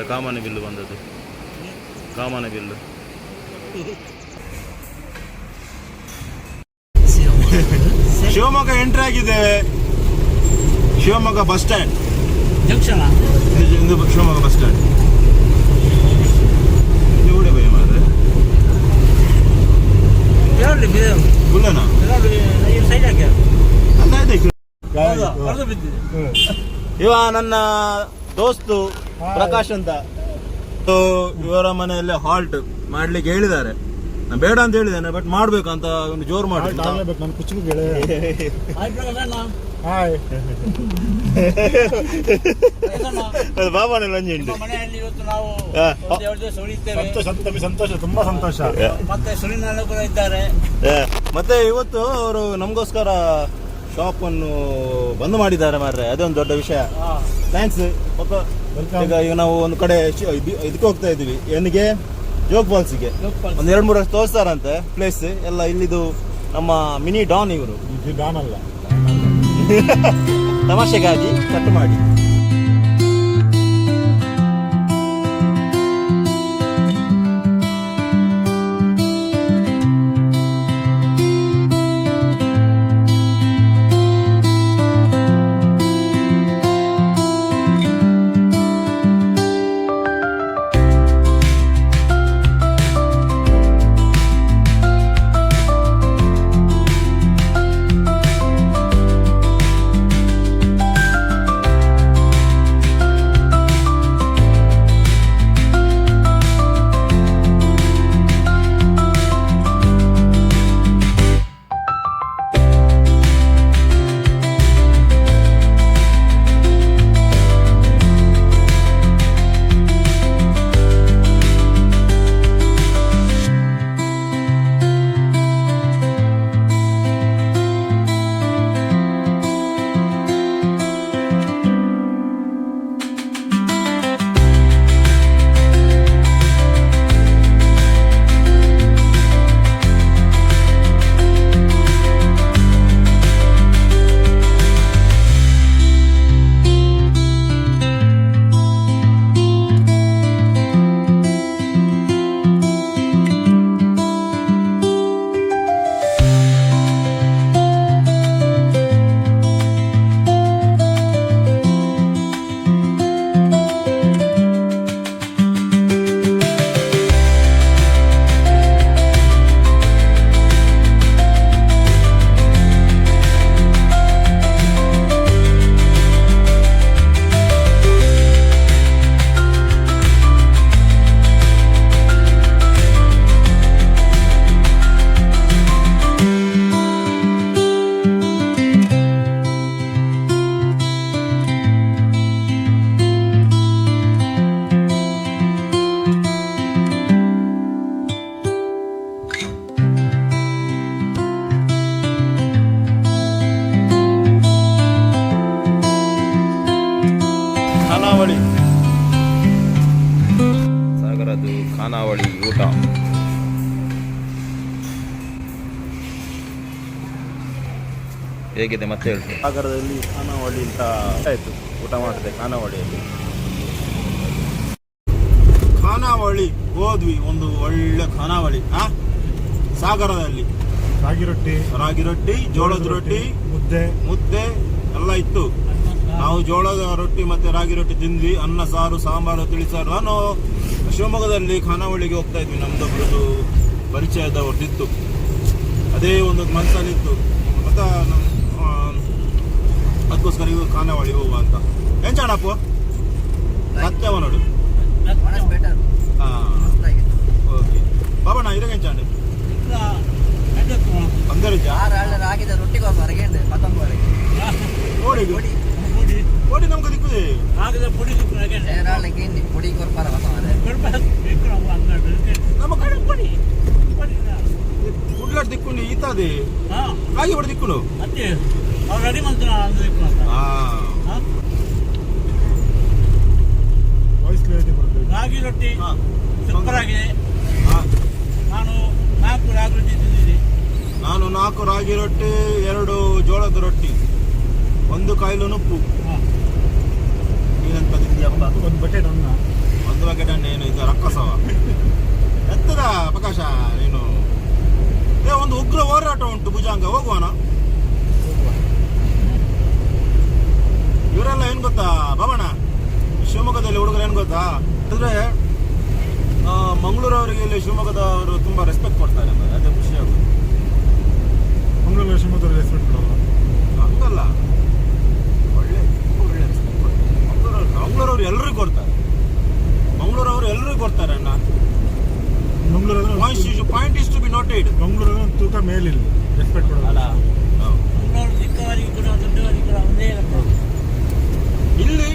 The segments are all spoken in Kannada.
ಬಂದದ್ದು, ಕಾಮನ ಬಿಲ್ಲು ಬಂದದ್ದು, ಕಾಮನ ಬಿಲ್ಲು. ಶಿವಮೊಗ್ಗ ಎಂಟ್ರಿ ಆಗಿದ್ದೇವೆ. Shivamogga bus stand junction, Shivamogga bus stand. ಇವ ನನ್ನ ದೋಸ್ತು ಪ್ರಕಾಶ್ ಅಂತ. ಇವರ ಮನೆಯಲ್ಲೇ ಹಾಲ್ಟ್ ಮಾಡ್ಲಿಕ್ಕೆ ಹೇಳಿದ್ದಾರೆ. ನಾನು ಬೇಡ ಅಂತ ಹೇಳಿದ್ದೇನೆ, ಬಟ್ ಮಾಡ್ಬೇಕು ಅಂತ ಒಂದು ಜೋರು ಮಾಡಿ. ಬಾಬಾನೆಲ್ಲ ಉಂಟು. ಸಂತೋಷ, ತುಂಬಾ ಸಂತೋಷ. ಮತ್ತೆ ಇವತ್ತು ಅವರು ನಮಗೋಸ್ಕರ ಶಾಪ್ ಅನ್ನು ಬಂದ್ ಮಾಡಿದ್ದಾರೆ ಮಾರ್ರೆ, ಅದೇ ಒಂದು ದೊಡ್ಡ ವಿಷಯ. ಥ್ಯಾಂಕ್ಸ್. ಈಗ ನಾವು ಒಂದು ಕಡೆ ಇದಕ್ಕೆ ಹೋಗ್ತಾ ಇದೀವಿ, ಏನಿಗೆ ಜೋಗ್ ಫಾಲ್ಸ್ಗೆ. ಒಂದ್ 2-3 ವರ್ಷ ತೋರಿಸ್ತಾರಂತೆ ಪ್ಲೇಸ್ ಎಲ್ಲ. ಇಲ್ಲಿದು ನಮ್ಮ ಮಿನಿ ಡಾನ್ ಇವರು. ಡಾನ್ ಅಲ್ಲ, ತಮಾಷೆಗಾಗಿ ಕಟ್ ಮಾಡಿ. ಸಾಗರದ್ದು ಖಾನಾವಳಿ ಊಟ. ಹೇಗಿದೆ ಮತ್ತೆ ಹೇಳ್ತೀನಿ. ಸಾಗರದಲ್ಲಿ ಖಾನಾವಳಿ ಅಂತ ಆಯ್ತು, ಊಟ ಮಾಡಿದೆ ಖಾನಾವಳಿಯಲ್ಲಿ. ಖಾನಾವಳಿ ಹೋದ್ವಿ, ಒಂದು ಒಳ್ಳೆ ಖಾನಾವಳಿ. ಸಾಗರದಲ್ಲಿ ರಾಗಿ ರೊಟ್ಟಿ, ಜೋಳದ ರೊಟ್ಟಿ, ಮುದ್ದೆ ಎಲ್ಲ ಇತ್ತು. ನಾವು ಜೋಳದ ರೊಟ್ಟಿ ಮತ್ತೆ ರಾಗಿ ರೊಟ್ಟಿ ತಿಂದ್ವಿ. ಅನ್ನ ಸಾರು, ಸಾಂಬಾರು, ತಿಳಿಸಾರು. ನಾನು ಶಿವಮೊಗ್ಗದಲ್ಲಿ ಖಾನಾವಳಿಗೆ ಹೋಗ್ತಾ ಇದ್ವಿ, ನಮ್ದೊಬ್ಬರದು ಪರಿಚಯದವ್ರದ್ದಿತ್ತು. ಅದೇ ಒಂದು ಮನಸ್ಸಲ್ಲಿತ್ತು, ಮತ್ತೆ ಅದಕ್ಕೋಸ್ಕರ ಇವು ಖಾನಾವಳಿ ಹೋಗುವ ಅಂತ. ಏನ್ ಚಾಣಪ್ಪ ಸತ್ಯವ ನೋಡು. ಓಕೆ ಬಾಬಣ್ಣ ಇರಗೆ ಚಾಂಡೆ अंदर जा ಆಗಿದೆ ರೊಟ್ಟಿಗೆ ಹೊರಗೆ ಓಡಿ ಓಡಿ ನಮಗೆ ದಿಕ್ಕುದೆ ಆಗಿದೆ ಪುಡಿ ದಿಕ್ಕು ನಗೆ ಏರಾಳಕ್ಕೆ ಪುಡಿ ಕೊರ್ಪಾರ ಬರ್ತದೆ ಕೊರ್ಪಾರ ಇಕ್ರವ ಅಂಗಡಿ ನಮ್ಮ ಕಡೆ ಪುಡಿ ಪುಡಿ ಉಡ್ಲಾಟ್ ದಿಕ್ಕುಂಡಿ ಈತದೆ ಹಾ ರಾಗಿ ಬಡ ದಿಕ್ಕುನು ಅತ್ತೆ ಅವ್ರು ರೆಡಿ ಮಾಡ್ತಾರ ಅಂದ್ರೆ ಹಾ ವಾಯ್ಸ್ ಕ್ಲಿಯರಿಟಿ ಬರ್ತದೆ. ರಾಗಿ ರೊಟ್ಟಿ ಸೂಪರ್ ಆಗಿದೆ. ನಾನು 4 ರಾಗಿ ರೊಟ್ಟಿ ತಿಂದಿದ್ದೀನಿ. ನಾನು 4 ರಾಗಿ ರೊಟ್ಟಿ, 2 ಜೋಳದ ರೊಟ್ಟಿ, 1 ಕಾಯಿಲು ಉಪ್ಪು. ನೀನೆಂತ ತಿಂದಿಯಪ್ಪ? 1 ಬಕೆಟ್ ಅನ್ನ. 1 ಒಂದು ಬಕೆಟ್ ಎಣ್ಣೆ ಏನು ಇದು ರಕ್ಕಸವ ಎತ್ತದ ಪ್ರಕಾಶ ನೀನು. ಒಂದು ಉಗ್ರ ಹೋರಾಟ ಉಂಟು ಭುಜಂಗ, ಹೋಗುವನ. ಇವರೆಲ್ಲ ಏನ್ ಗೊತ್ತಾ ಭವನ, ಶಿವಮೊಗ್ಗದಲ್ಲಿ ಹುಡುಗರು ಏನ್ ಗೊತ್ತಾ ಅಂದ್ರೆ ಮಂಗಳೂರವರಿಗೆ ಇಲ್ಲಿ ಶಿವಮೊಗ್ಗದವರು ತುಂಬಾ ರೆಸ್ಪೆಕ್ಟ್ ಕೊಡ್ತಾರೆ, ಅದೇ ಖುಷಿ ಆಗೋದು. ಮಂಗಳೂರು ಶಿವಮೊಗ್ಗದವ್ರಿಗೆ ರೆಸ್ಪೆಕ್ಟ್ ಕೊಡೋಲ್ಲ ಹಂಗಲ್ಲ, ಒಳ್ಳೆ ರೆಸ್ಪೆಕ್ಟ್ ಕೊಡ್ತಾರೆ. ಮಂಗಳೂರವ್ರು ಎಲ್ರಿಗೂ ಕೊಡ್ತಾರೆ, ಮಂಗಳೂರವ್ರು ಎಲ್ರಿಗೂ ಕೊಡ್ತಾರೆ ಅಣ್ಣ. Point is to be noted. Mangaluru ಒಂದು ತೂಕ ಮೇಲಿಲ್ಲ ರೆಸ್ಪೆಕ್ಟ್ ಕೊಡೋಲ್ಲ. ಇಲ್ಲಿ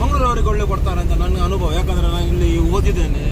ಮಂಗಳೂರವರಿಗೆ ಒಳ್ಳೆ ಕೊಡ್ತಾರೆ ಅಂತ ನನ್ನ ಅನುಭವ, ಯಾಕಂದ್ರೆ ನಾನು ಇಲ್ಲಿ ಓದಿದ್ದೇನೆ.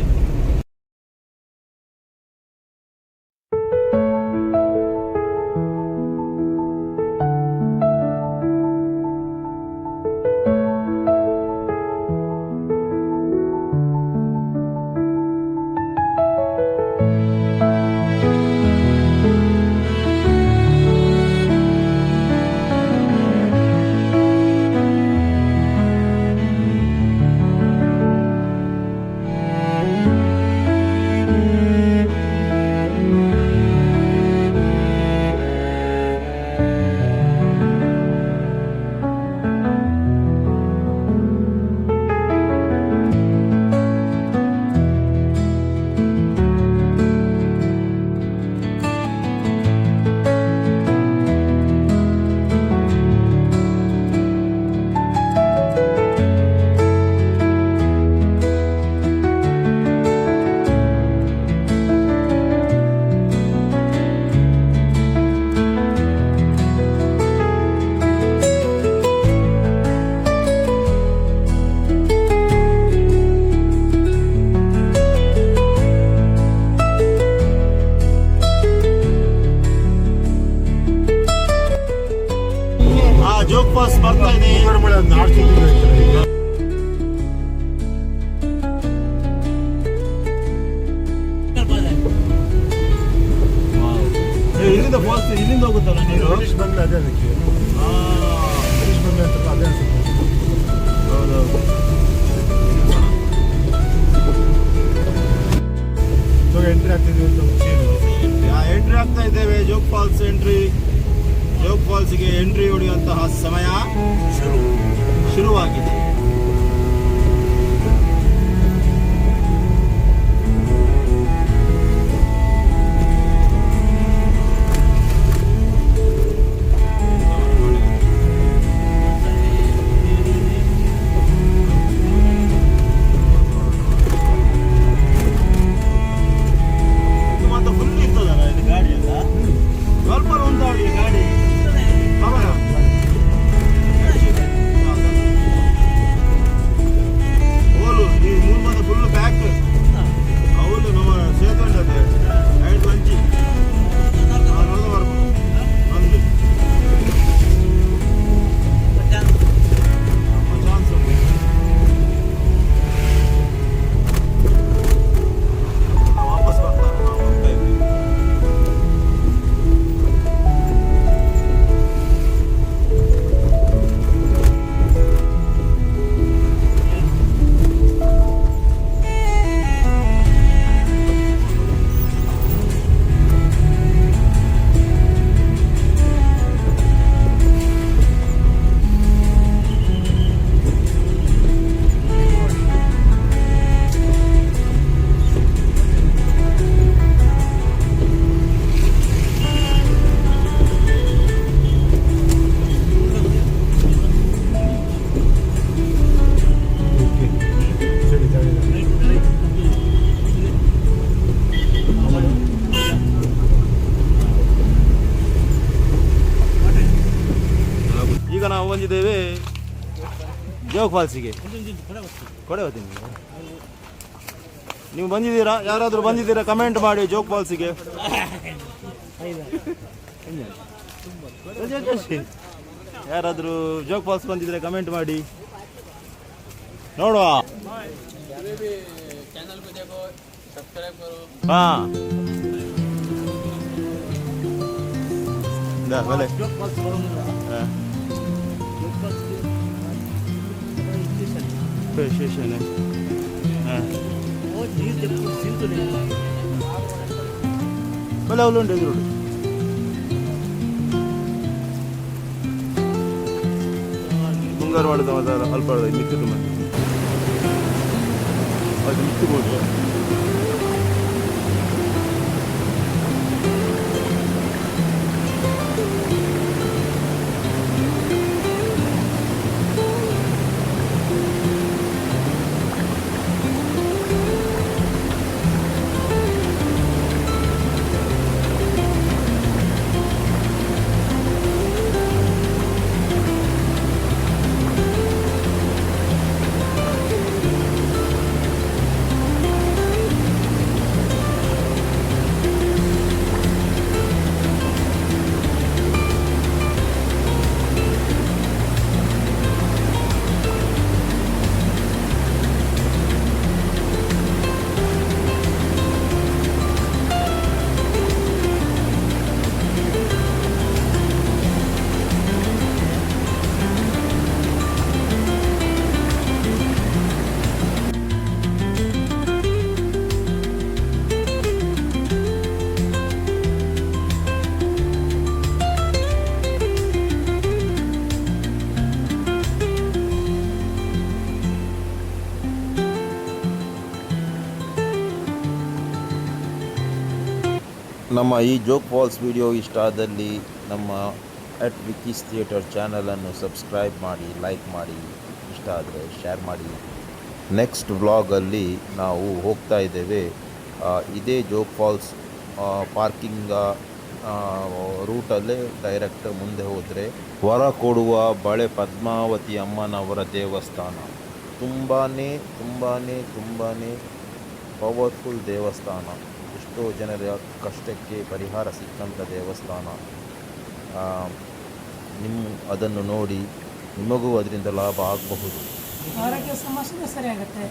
ಜೋಗ್ ಫಾಲ್ಸ್ ಬರ್ತಾ ಇದೆ. ಇಲ್ಲಿಂದ ಫಾಲ್ಸ್ ಇಲ್ಲಿಂದ ಹೋಗುತ್ತಲ್ಲ ನೀರು. ಬ್ರಿಟಿಷ್ ಬಂಗ್ಲೆ ಅದೇ ಅದಕ್ಕೆ ಬ್ರಿಟಿಷ್ ಬಂಗ್ಲೆ ಅಂತ ಅದೇ ಅನ್ಸುತ್ತೆ. ಹೌದೌದು. ಎಂಟ್ರಿ ಆಗ್ತಿದ್ವಿ ಅಂತ ಎಂಟ್ರಿ ಆಗ್ತಾ ಇದ್ದೇವೆ. Jog falls entry. ಜೋಗ್ ಫಾಲ್ಸ್ಗೆ ಎಂಟ್ರಿ ಹೊಡೆಯುವಂತಹ ಸಮಯ ಶುರುವಾಗಿದೆ. ಫುಲ್ ಇರ್ತದಲ್ಲ ಇದು ಗಾಡಿ ಎಲ್ಲ, ಸ್ವಲ್ಪ ಉಂಟಾಡಿ ಗಾಡಿ. ಓಲು ಈ ಮೂರ್ಮದ ಫುಲ್ ಬ್ಯಾಕ್ ಅವಳು ನಮ್ಮ ಸೇತುವೆ ಐದು ಲಂಚಿ ಒಂದು ಚಾನ್ಸ್ ವಾಪಸ್ ಬರ್ತಾರೆ. ನಾವು ಹೋಗ್ತಾ ಇದ್ದೀವಿ. ಈಗ ನಾವು ಬಂದಿದ್ದೇವೆ ಜೋಗ್ ಫಾಲ್ಸಿಗೆ. ಕೊಡೆ ಹೋಗ್ತೀನಿ. ನೀವು ಬಂದಿದ್ದೀರಾ? ಯಾರಾದರೂ ಬಂದಿದ್ದೀರಾ? ಕಮೆಂಟ್ ಮಾಡಿ ಜೋಗ್ ಫಾಲ್ಸಿಗೆ. ಯಾರಾದರೂ ಜೋಗ್ ಫಾಲ್ಸ್ ಬಂದಿದ್ರೆ ಕಮೆಂಟ್ ಮಾಡಿ ನೋಡುವ. हाँ भले स्टेशन है ಬಲೆ ಅವಳು ಉಂಟು ಎದುರು ಮುಂಗಾರು ಮಾಡಿದ ಅಲ್ಪ ಮಿಕ್ಕಿದ್ದು ಮತ್ತೆ ಅದು ಮಿಕ್ಕಿಬೋದು. ನಮ್ಮ ಈ ಜೋಗ್ ಫಾಲ್ಸ್ ವಿಡಿಯೋ ಇಷ್ಟ ಆದಲ್ಲಿ ನಮ್ಮ @ವಿಕೀಸ್ ಥಿಯೇಟರ್ ಚಾನಲನ್ನು ಸಬ್ಸ್ಕ್ರೈಬ್ ಮಾಡಿ, ಲೈಕ್ ಮಾಡಿ, ಇಷ್ಟ ಆದರೆ ಶೇರ್ ಮಾಡಿ. ನೆಕ್ಸ್ಟ್ ವ್ಲಾಗಲ್ಲಿ ನಾವು ಹೋಗ್ತಾ ಇದ್ದೇವೆ ಇದೇ ಜೋಗ್ ಫಾಲ್ಸ್ ಪಾರ್ಕಿಂಗ್ ರೂಟಲ್ಲೇ ಡೈರೆಕ್ಟ್ ಮುಂದೆ ಹೋದರೆ ವರ ಕೊಡುವ ಬಳೆ ಪದ್ಮಾವತಿ ಅಮ್ಮನವರ ದೇವಸ್ಥಾನ. ತುಂಬಾ ಪವರ್ಫುಲ್ ದೇವಸ್ಥಾನ. ಎಷ್ಟೋ ಜನರ ಕಷ್ಟಕ್ಕೆ ಪರಿಹಾರ ಸಿಕ್ಕಂಥ ದೇವಸ್ಥಾನ. ಅದನ್ನು ನೋಡಿ ನಿಮಗೂ ಅದರಿಂದ ಲಾಭ ಆಗಬಹುದು. ಆರೋಗ್ಯ ಸಮಸ್ಯೆ ಸರಿಯಾಗುತ್ತೆ.